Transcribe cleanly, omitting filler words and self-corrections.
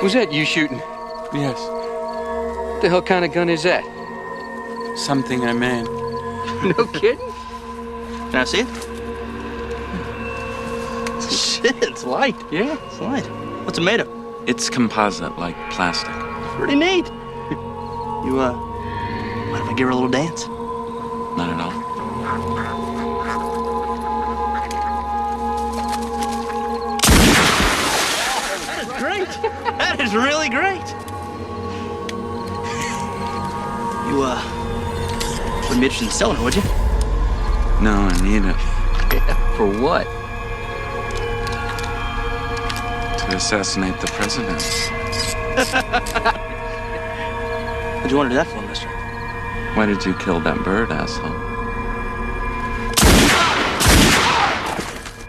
Was that you shooting? Yes. What the hell kind of gun is that? Something I made. No kidding? Can I see it? Shit, it's light. Yeah. It's light. What's it made of? It's composite, like plastic. Pretty neat. You, mind if I give her a little dance? Not at all. That is great. That is really great. You, wouldn't be interested in selling it, would you? No, I need it Yeah, for what? to assassinate the president. What'd you want to do that for, mister? Why did you kill that bird, asshole?